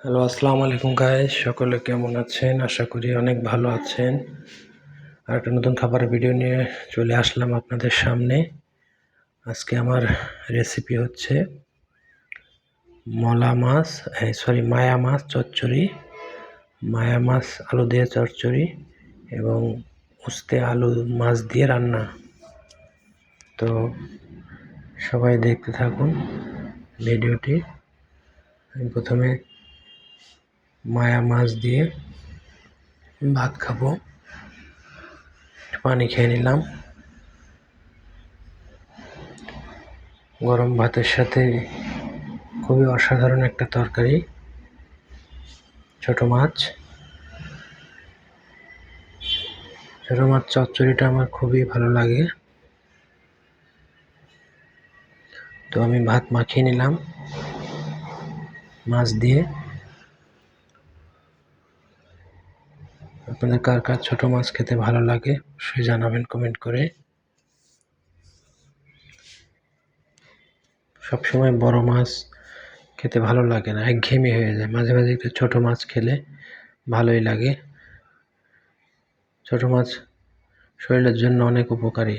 Hello, আসসালামু আলাইকুম guys. সকলে কেমন আছেন? আশা করি অনেক ভালো আছেন। আর একটা নতুন খাবারের ভিডিও নিয়ে চলে আসলাম আপনাদের সামনে। আজকে আমার রেসিপি হচ্ছে মায়া মাছ চচ্চড়ি, মায়া মাছ আলু দিয়ে চচ্চড়ি এবং উস্তে আলু মাছ দিয়ে রান্না। তো সবাই দেখতে থাকুন ভিডিওটি। আমি প্রথমে মায়া মাছ দিয়ে ভাত খাবো, পানি খেয়ে নিলাম। গরম ভাতের সাথে খুবই অসাধারণ একটা তরকারি, ছোট মাছ চচ্চড়িটা আমার খুবই ভালো লাগে। তো আমি ভাত মাখিয়ে নিলাম মাছ দিয়ে। আপনাদের কার কার ছোট মাছ খেতে ভালো লাগে অবশ্যই জানাবেন কমেন্ট করে। সবসময় বড় মাছ খেতে ভালো লাগে না, একঘেয়েমি হয়ে যায়। মাঝে মাঝে একটু ছোট মাছ খেলে ভালোই লাগে। ছোট মাছ শরীরের জন্য অনেক উপকারী।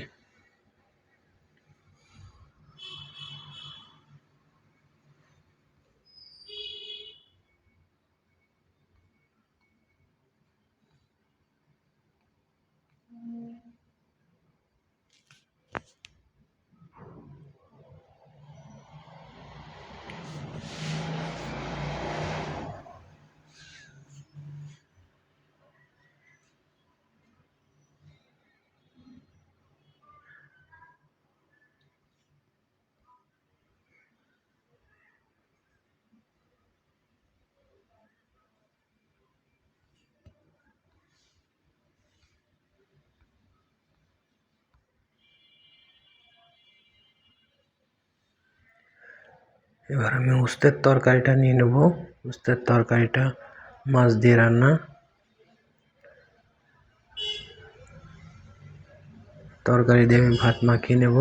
এবার আমি উস্তের তরকারিটা নিয়ে নেব। উস্তের তরকারিটা মাছ দিয়ে রান্না। তরকারি দিয়ে আমি ভাত মাখিয়ে নেব।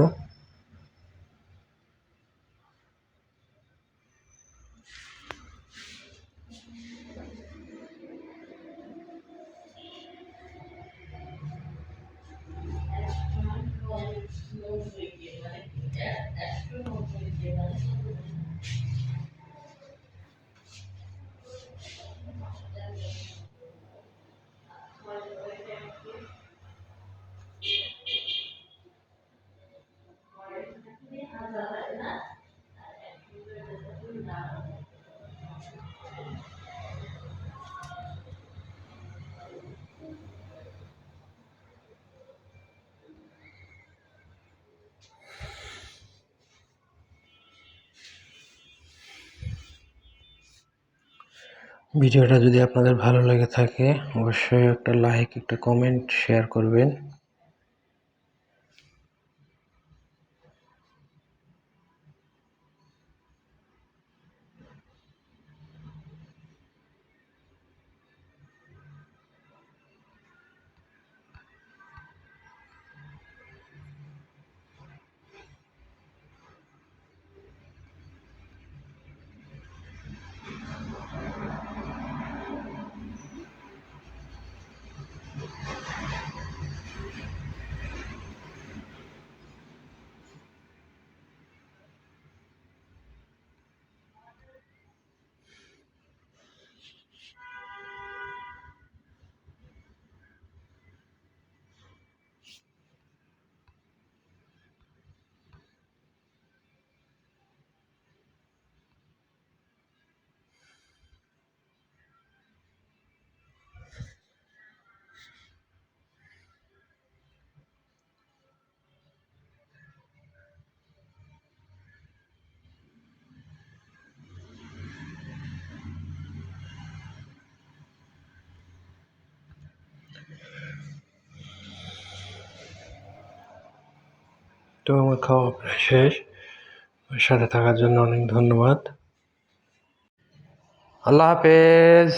ভিডিওটা যদি আপনাদের ভালো লেগে থাকে অবশ্যই একটা লাইক, একটা কমেন্ট, শেয়ার করবেন। তো আমার খাওয়া প্রায় শেষ। সাথে থাকার জন্য অনেক ধন্যবাদ। আল্লাহ হাফেজ।